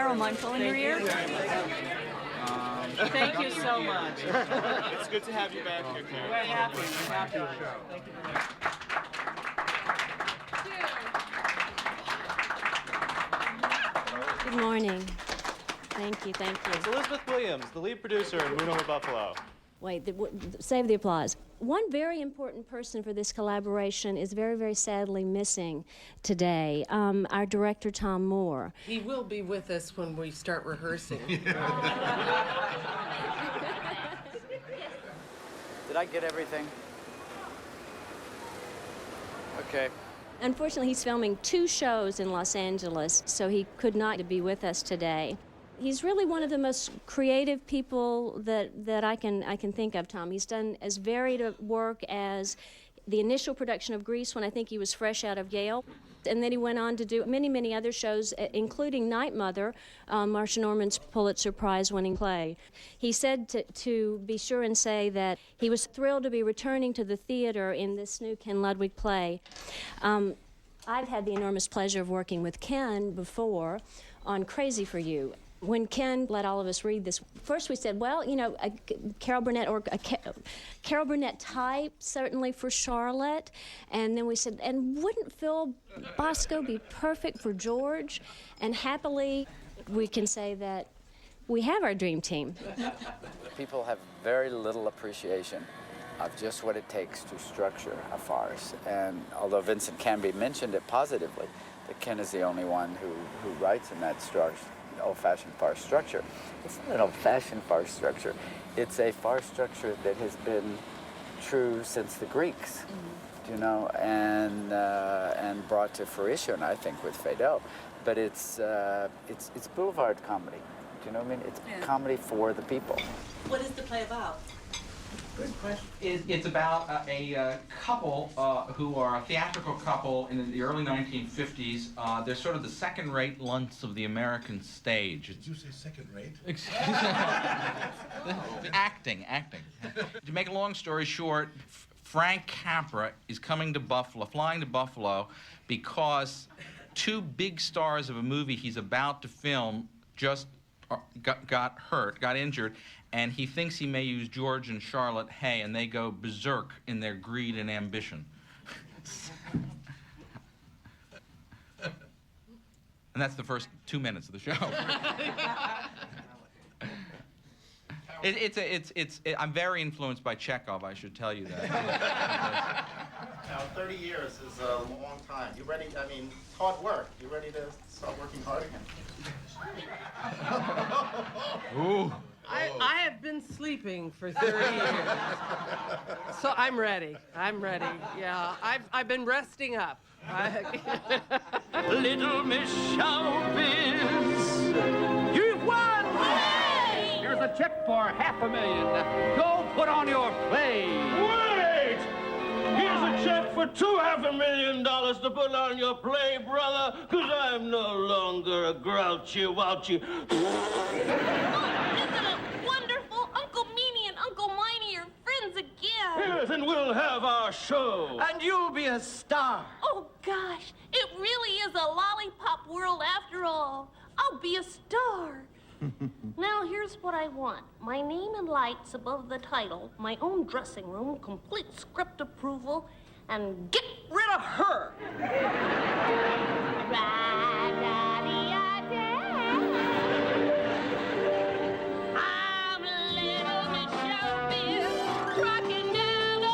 Carol, mind pulling your ear? Thank you so much. It's good to have you back here, Carol. We're happy. We're happy. Thank you very much. Good morning. Thank you, thank It's you. Elizabeth Williams, the lead producer in Moon Over Buffalo. Wait, save the applause. One very important person for this collaboration is very, very sadly missing today, our director, Tom Moore. He will be with us when we start rehearsing. Did I get everything? Okay. Unfortunately, he's filming 2 shows in Los Angeles, so he could not be with us today. He's really one of the most creative people that I can think of, Tom. He's done as varied a work as the initial production of Grease when I think he was fresh out of Yale. And then he went on to do many, many other shows, including Night Mother, Marcia Norman's Pulitzer Prize-winning play. He said to be sure and say that he was thrilled to be returning to the theater in this new Ken Ludwig play. I've had the enormous pleasure of working with Ken before on Crazy for You. When Ken let all of us read this, first we said, well, you know, a Carol Burnett or a Carol Burnett type, certainly for Charlotte. And then we said, and wouldn't Phil Bosco be perfect for George? And happily, we can say that we have our dream team. People have very little appreciation of just what it takes to structure a farce. And although Vincent Canby mentioned it positively, that Ken is the only one who writes in that old-fashioned farce structure. It's not an old-fashioned farce structure. It's a farce structure that has been true since the Greeks, you know, and brought to fruition, I think, with Feydeau. But it's boulevard comedy. Do you know what I mean? It's comedy for the people. What is the play about? Good question. It's about a couple who are a theatrical couple in the early 1950s. They're sort of the second-rate lunts of the American stage. Did you say second-rate? Acting. To make a long story short, Frank Capra is flying to Buffalo, because 2 big stars of a movie he's about to film just got injured, and he thinks he may use George and Charlotte Hay, and they go berserk in their greed and ambition. And that's the first 2 minutes of the show. I'm very influenced by Chekhov, I should tell you that. Now, 30 years is a long time. You ready? I mean, it's hard work. You ready to start working hard again? Ooh. I have been sleeping for 30 years. So I'm ready. Yeah, I've been resting up. Little Miss Showbiz, you've won! Hey! Here's a check for $500,000. Go put on your play. Wait! Here's a check for $250,000 to put on your play, brother, because I'm no longer a grouchy-wouchy. Yes, and we'll have our show. And you'll be a star. Oh, gosh, it really is a lollipop world after all. I'll be a star. Now, here's what I want. My name in lights above the title, my own dressing room, complete script approval, and get rid of her. I'm Little Miss Showbiz, rocking down the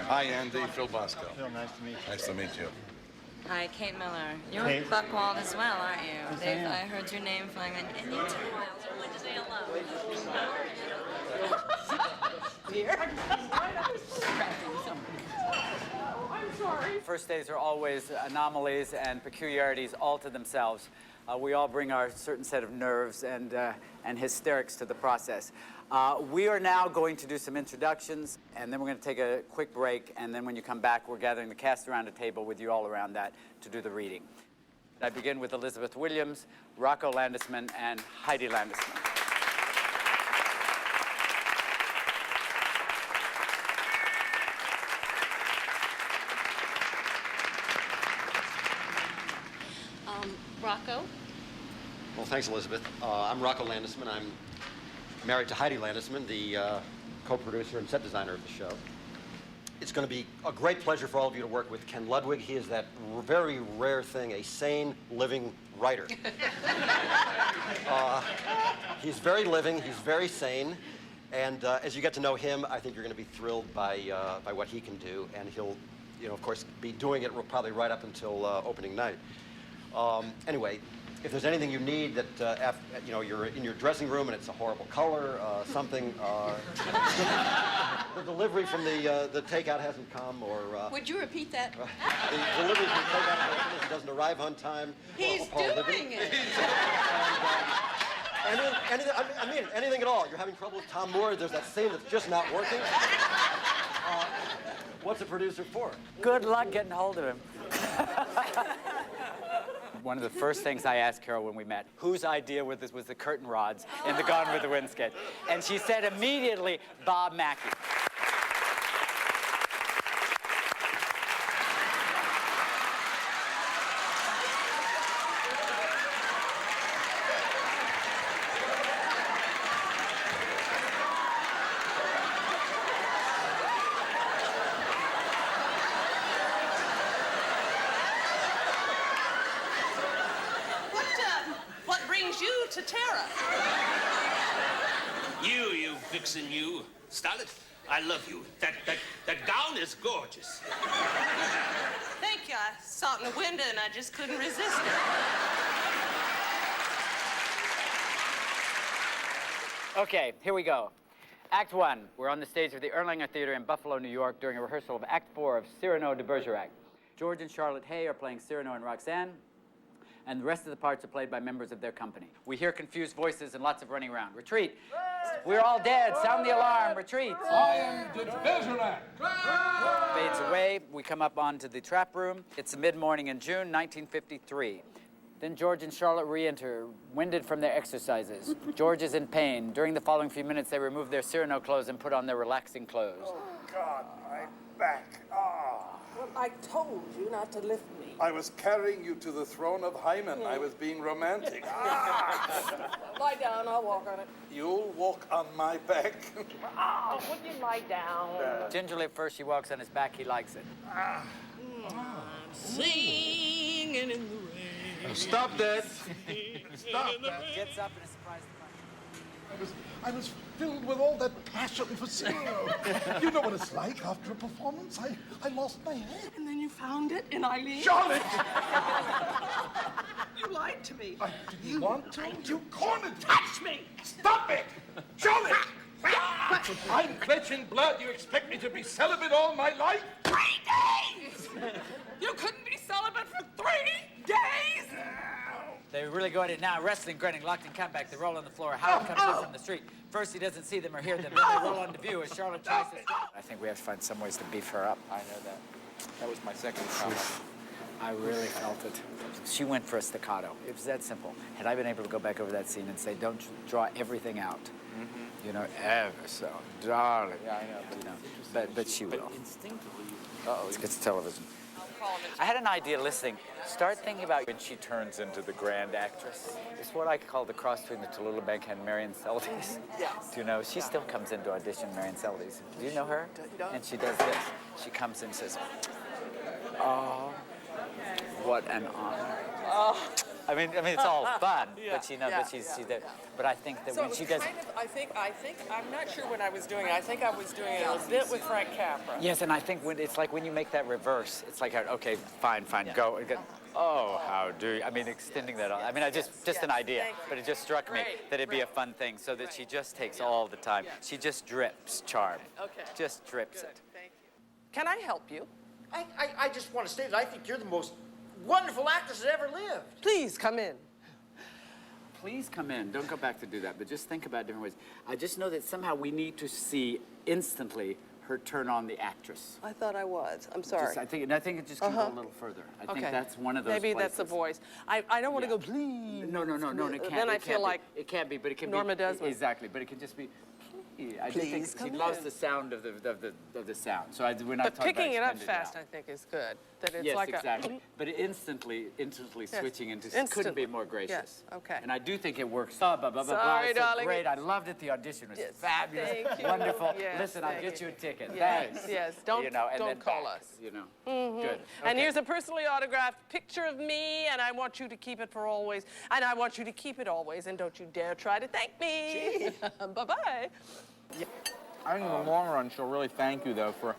Hi, Andy. Phil Bosco. Phil, nice to meet you. Nice to meet you. Hi, Kate Miller. You're Kate. Buckwald as well, aren't you? Dave, I heard your name flying in. And you too, Miles. I wanted to say hello. I'm sorry. First days are always anomalies and peculiarities all to themselves. We all bring our certain set of nerves and hysterics to the process. We are now going to do some introductions, and then we're going to take a quick break, and then when you come back, we're gathering the cast around a table with you all around that to do the reading. I begin with Elizabeth Williams, Rocco Landesman, and Heidi Landesman. Rocco? Well, thanks, Elizabeth. I'm Rocco Landesman. I'm married to Heidi Landesman, the co-producer and set designer of the show. It's going to be a great pleasure for all of you to work with Ken Ludwig. He is that very rare thing, a sane, living writer. He's very living, he's very sane, and as you get to know him, I think you're going to be thrilled by what he can do, and he'll, of course, be doing it probably right up until opening night. Anyway, if there's anything you need that, you're in your dressing room and it's a horrible color, something, the delivery from the takeout hasn't come, or... Would you repeat that? The delivery from the takeout doesn't arrive on time. He's or doing it! And, anything at all. You're having trouble with Tom Moore, there's that scene that's just not working. What's a producer for? Good luck getting hold of him. One of the first things I asked Carol when we met, whose idea was the curtain rods in the Gone with the Wind sketch? And she said immediately, Bob Mackie. What brings you to Tara? You vixen, you. Starlet, I love you. That gown is gorgeous. Thank you. I saw it in the window and I just couldn't resist it. Okay, here we go. Act 1. We're on the stage of the Erlanger Theater in Buffalo, New York, during a rehearsal of Act 4 of Cyrano de Bergerac. George and Charlotte Hay are playing Cyrano and Roxanne, and the rest of the parts are played by members of their company. We hear confused voices and lots of running around. Retreat! We're all dead. Sound the alarm. Retreat! I am de Bergerac. Fades away. We come up onto the trap room. It's mid-morning in June 1953. Then George and Charlotte re-enter, winded from their exercises. George is in pain. During the following few minutes, they remove their Cyrano clothes and put on their relaxing clothes. Oh, God, my back. Ah. Well, I told you not to lift me. I was carrying you to the throne of Hymen. I was being romantic. Ah. Lie down, I'll walk on it. You'll walk on my back. Oh, would you lie down? Gingerly at first, she walks on his back. He likes it. Ah. Singing in the rain. Stop that. Stop that. Gets up and is surprised to find I was filled with all that passion for Cyrano. You know what it's like after a performance. I lost my head. And then you found it in Eileen? Charlotte! You lied to me. I didn't want to. You cornered me. Touch me! Stop it! Charlotte! I'm clutching blood. You expect me to be celibate all my life? 3 days! You couldn't be celibate for 3 days? They're really going at it now. Wrestling, grinning, locked in comeback. They roll on the floor. Howard comes in from the street. First, he doesn't see them or hear them. Then they roll onto view as Charlotte tries to stop. I think we have to find some ways to beef her up. I know that. That was my second comment. I really felt it. She went for a staccato. It was that simple. Had I been able to go back over that scene and say, don't draw everything out, you know, ever so, darling. Yeah, I know. You know, but she will. Instinctively, It's television. I had an idea listening. Start thinking about when she turns into the grand actress. It's what I call the cross between the Tallulah Bankhead and Marion Seldes. Yes. Do you know? She still comes in to audition Marion Seldes. Do you know her? And she does this. She comes in and says, oh, what an honor. Oh, I mean, it's all fun, but she's there. But I think that So when it she was does, kind of, I think, I'm not sure when I was doing it. I think I was doing it a bit with Frank Capra. yes, and I think when it's like when you make that reverse, it's like, okay, fine, go. Oh, how do you? I mean, extending that. I mean, just an idea, but it just struck me that it'd be a fun thing, so that she just takes all the time. She just drips charm. Okay. Just drips it. Thank you. Can I help you? I just want to state that I think you're the most wonderful actress that ever lived. Please come in. Please come in. Don't go back to do that, but just think about different ways. I just know that somehow we need to see instantly her turn on the actress. I thought I was. I'm sorry. I think it just can go a little further. I think that's one of those Maybe places. that's the voice. I don't want to go, please. No, it can't. Then I feel like it can't be, but it can Norma be. Desmond. Exactly, but it can just be. I just Please think she come loves in. the sound of the sound. So we're not But talking picking it about up fast, I think, is good. That it's yes, like exactly. But instantly switching into couldn't be more gracious. Yes, okay. And I do think it works. Sorry, so darling. great. I loved it. The audition was Yes, fabulous, thank you. wonderful. Yes, Listen, I'll thank get you. you a ticket. Yes, Thanks. yes. Don't and don't then call back, us. Good. And Okay. here's a personally autographed picture of me, and I want you to keep it for always. And I want you to keep it always, and don't you dare try to thank me. Bye-bye. I think in the long run, she'll really thank you, though, for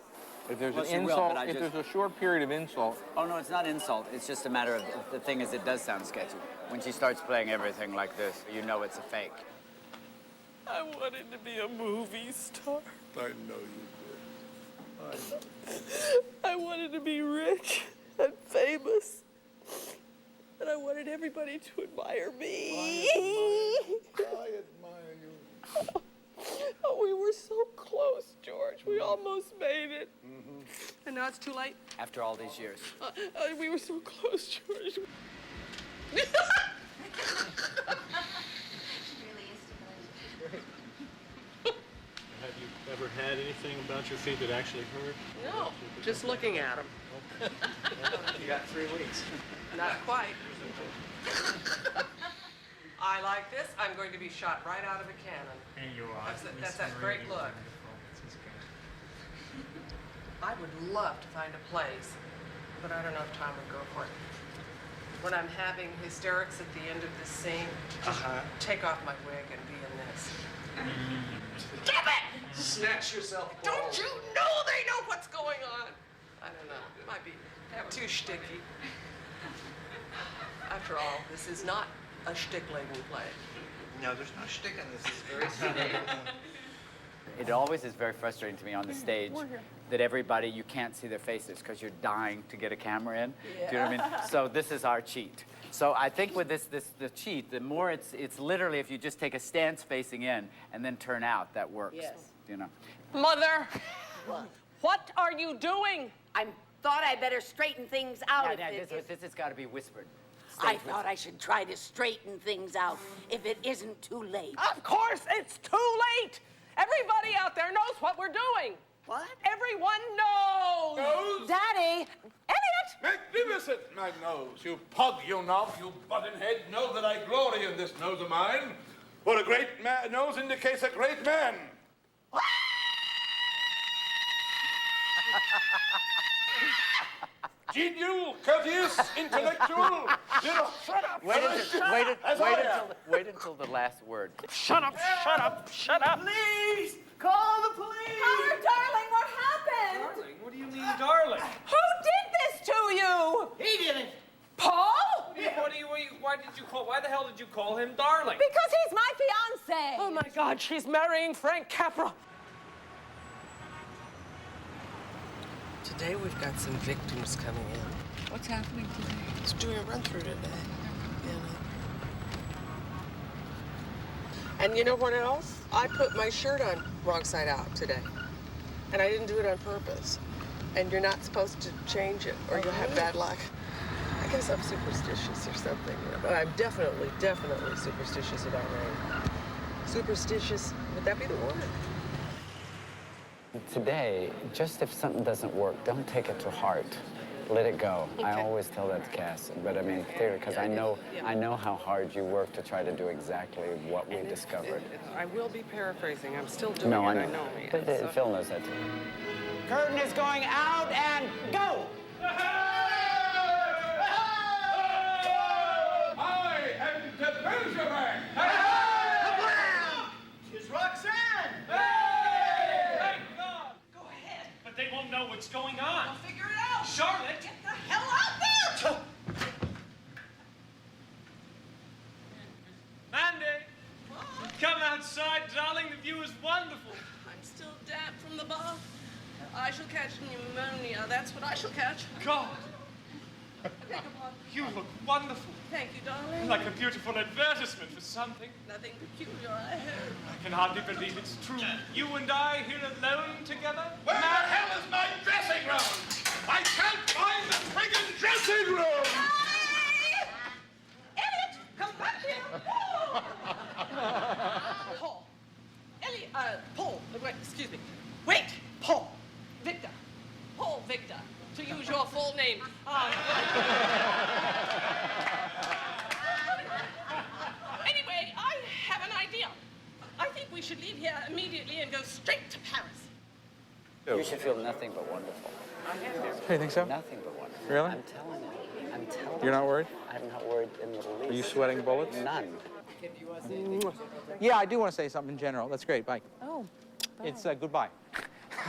if there's Well, an she will, insult, but if there's a short period of insult. Oh, no, it's not insult. It's just a matter of, the thing is, it does sound sketchy. When she starts playing everything like this, you know it's a fake. I wanted to be a movie star. I know you did. I wanted to be rich and famous. And I wanted everybody to admire me. I admire you. Oh, we were so close, George. We almost made it. And now it's too late. After all these years. We were so close, George. Have you ever had anything about your feet that actually hurt? No, just looking at them. You got 3 weeks. Not quite. I like this. I'm going to be shot right out of a cannon. And you are. That's that great look. I would love to find a place, but I don't know if Tom would go for it. When I'm having hysterics at the end of this scene, just take off my wig and be in this. Damn it! Snatch yourself. Don't you know they know what's going on? I don't know. It might be too shticky. After all, this is not a shtick-laden play. No, there's no shtick in this. It's very sedate. It always is very frustrating to me on the stage that everybody, you can't see their faces because you're dying to get a camera in. Do you know what I mean? So this is our cheat. So I think with the cheat, the more it's literally if you just take a stance facing in and then turn out, that works. Yes. You know. Mother, what are you doing? I thought I better straighten things out. This has got to be whispered. I thought I should try to straighten things out if it isn't too late. Of course it's too late. Everybody out there knows what we're doing. What? Everyone knows. Nose? Daddy! Elliot! Magnificent, my nose. You pug, you knob, you button head. Know that I glory in this nose of mine. For a great nose indicates a great man. Genial, courteous, intellectual. Shut up. Wait until the last word. Shut up, shut up, shut up. Please, call the police. Howard, darling, what happened? Darling? What do you mean, darling? Who did this to you? He did it. Paul? Why the hell did you call him darling? Because he's my fiancé. Oh my God, she's marrying Frank Capra. Today we've got some victims coming in. What's happening today? It's doing a run through today. And you know what else? I put my shirt on wrong side out today. And I didn't do it on purpose. And you're not supposed to change it or you'll have bad luck. I guess I'm superstitious or something, you know, but I'm definitely superstitious about rain. Superstitious, would that be the word? Today, just if something doesn't work, don't take it to heart. Let it go. Okay. I always tell that to Cass, but I mean, because I know how hard you work to try to do exactly what we discovered. I will be paraphrasing. I'm still doing No, it. I know. Man. But Phil knows that too. Curtain is going out and go. My man! It's Roxanne! Thank God! Go ahead. But they won't know what's going on. We'll figure it out. Charlotte! Get the hell out there! Mandy! Come outside, darling. The view is wonderful. I'm still damp from the bath. I shall catch pneumonia. That's what I shall catch. God! I beg your pardon. You look wonderful. Thank you, darling. Like a beautiful advertisement for something. Nothing peculiar, I hope. I can hardly believe it's true. You and I here alone together? Where the hell is my dressing room? I can't find the friggin' dressing room! Elliot, come back here. Paul. Elliot, Paul. Wait, excuse me. Wait, Paul. Victor. Paul Victor. To use your full name. Anyway, I have an idea. I think we should leave here immediately and go straight to Paris. You should feel nothing but wonderful. Hey, think so? Nothing but wonderful. Really? I'm telling you. I'm telling you. You're not worried? I'm not worried in the least. Are you sweating bullets? None. Yeah, I do want to say something in general. That's great. Bye. Oh, bye. It's goodbye.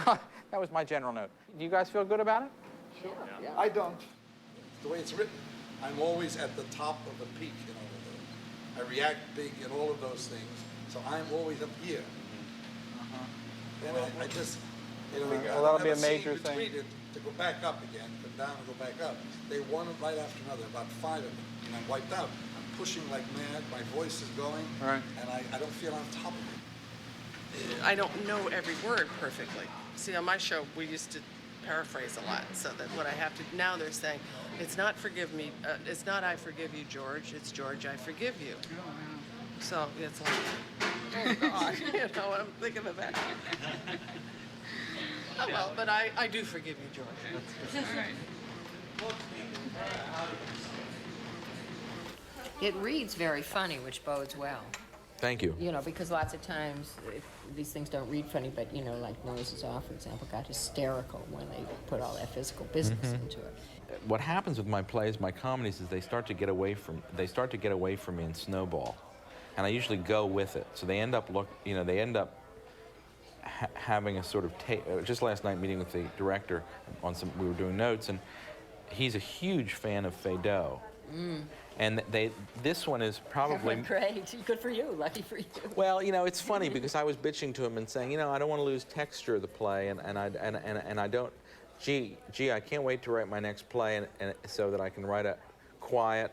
That was my general note. Do you guys feel good about it? Sure. Yeah. I don't. The way it's written, I'm always at the top of the peak in all of those. I react big in all of those things, so I'm always up here. And I just, you know, Well, that'll be a major thing. between it to go back up again, come down and go back up. They one right after another, about 5 of them, and I'm wiped out. I'm pushing like mad, my voice is going, Right. and I don't feel on top of it. I don't know every word perfectly. See, on my show, we used to paraphrase a lot, so that what I have to, now they're saying, it's not forgive me, it's not I forgive you, George, it's George, I forgive you. So it's like, oh God, you know, I'm thinking of that. Oh well, but I do forgive you, George. It reads very funny, which bodes well. Thank you. You know, because lots of times these things don't read funny, but, you know, like Noises Off, for example, got hysterical when they put all that physical business into it. What happens with my plays, my comedies, is they start to get away from me and snowball, and I usually go with it. So they end up having a sort of just last night meeting with the director on we were doing notes, and he's a huge fan of Feydeau. And this one is probably... Great. Good for you. Lucky for you. Well, you know, it's funny because I was bitching to him and saying, you know, I don't want to lose texture of the play, and I don't... Gee, I can't wait to write my next play, and so that I can write a quiet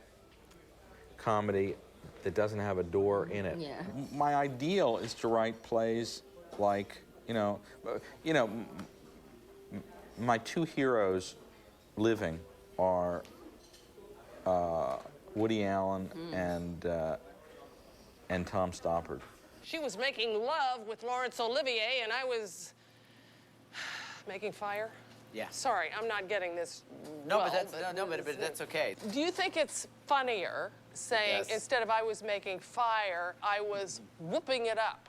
comedy that doesn't have a door in it. Yeah. My ideal is to write plays like, my two heroes living are Woody Allen and Tom Stoppard. She was making love with Laurence Olivier, and I was making fire. Yeah. Sorry, I'm not getting this. No, well, but that's okay. Do you think it's funnier saying Yes. instead of I was making fire, I was whooping it up?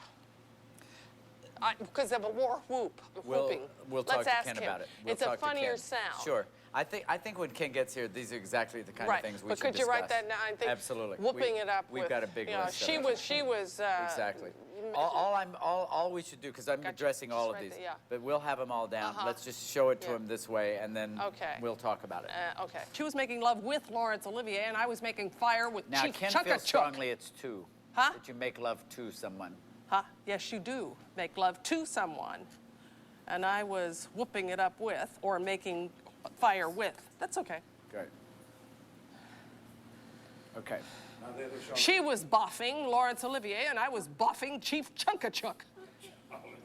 Because of a war whoop, whooping. We'll talk Let's to ask Ken him. about it. It's a funnier sound. Sure. I think when Ken gets here, these are exactly the kind Right. of things we But should could you discuss. write that down? I think Absolutely. Whooping it up We've with, got a big list. She was. Exactly. All we should do, because I'm addressing all of right these, there, yeah. but we'll have them all down. Uh-huh. Let's just show it to him this way, and then Okay. we'll talk about it. Okay. She was making love with Laurence Olivier, and I was making fire with Now, Chief Ken Chunka feels Chuk. strongly it's two. Huh? That you make love to someone. Huh? Yes, you do make love to someone. And I was whooping it up with, or making fire with. That's okay. Good. Okay. She was boffing Laurence Olivier, and I was boffing Chief Chunka Chuk.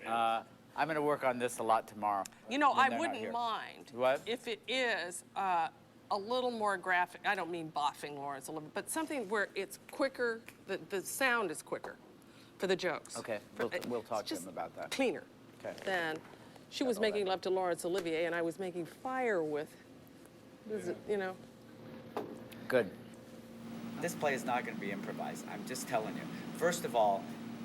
I'm going to work on this a lot tomorrow. You know, when I they're not wouldn't here. mind What? if it is a little more graphic. I don't mean boffing Laurence Olivier, but something where it's quicker, the sound is quicker for the jokes. Okay, we'll talk to him about that. Cleaner. Okay. Than she was making love to Laurence Olivier, and I was making fire with, you know. Good. This play is not going to be improvised. I'm just telling you. First of all,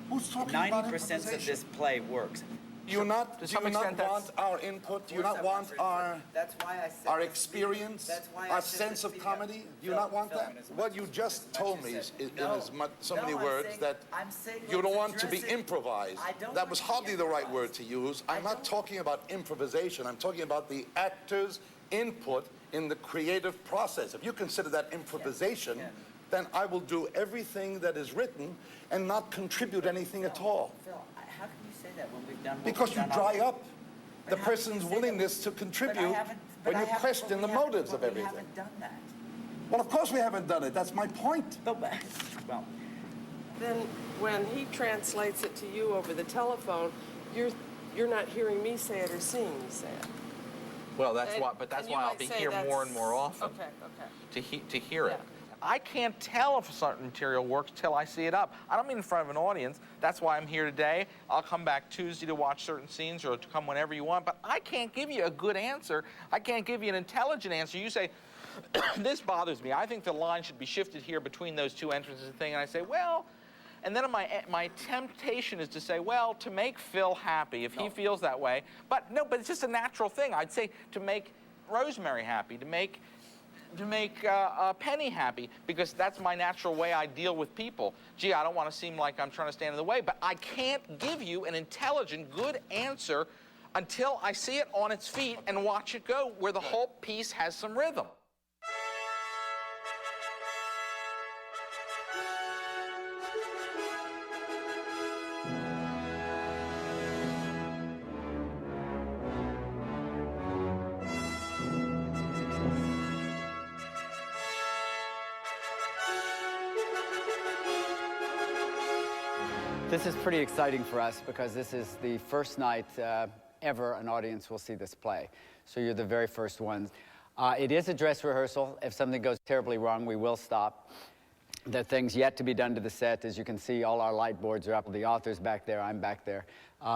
90% of this play works. Do you not extent, want our input? Do you not want our experience, our sense of comedy? Do you not want that? What you just told me is in so many words that you don't want to be improvised. That was hardly the right word to use. I'm not talking about improvisation. I'm talking about the actor's input in the creative process. If you consider that improvisation, then I will do everything that is written and not contribute anything at all. Phil, how can you say that when we've done what Because we've you done dry up the person's willingness to contribute when you question the motives of everything. We haven't done that. Well, of course we haven't done it. That's my point. Well, Then when he translates it to you over the telephone, you're not hearing me say it or seeing me say it. Well, that's why I'll be here more and more often. Okay. To hear it. I can't tell if a certain material works till I see it up. I don't mean in front of an audience. That's why I'm here today. I'll come back Tuesday to watch certain scenes or to come whenever you want, but I can't give you a good answer. I can't give you an intelligent answer. You say, this bothers me. I think the line should be shifted here between those two entrances and thing. And I say, well, and then my temptation is to say, well, to make Phil happy, if he feels that way. But it's just a natural thing. I'd say to make Rosemary happy, to make Penny happy, because that's my natural way I deal with people. Gee, I don't want to seem like I'm trying to stand in the way, but I can't give you an intelligent, good answer until I see it on its feet and watch it go, where the whole piece has some rhythm. This is pretty exciting for us because this is the first night ever an audience will see this play. So you're the very first ones. It is a dress rehearsal. If something goes terribly wrong, we will stop. There are things yet to be done to the set. As you can see, all our light boards are up. The author's back there, I'm back there.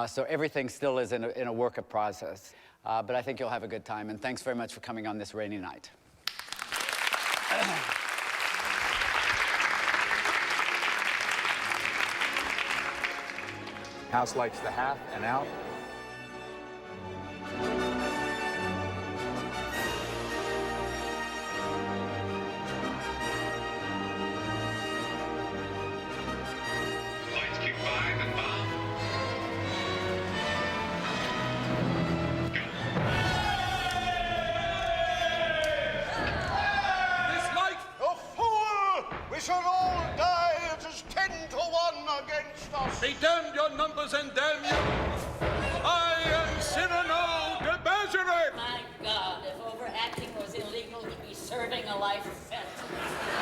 So everything still is in a work of process. But I think you'll have a good time, and thanks very much for coming on this rainy night. House lights the half and out. Lights cue 5 and bomb. This light, a fool! We shall all die. It is 10 to 1 against us. They damned your numbers and damn you. I am Cyrano de Bergerac. My God, if overacting was illegal, he'd be serving a life sentence.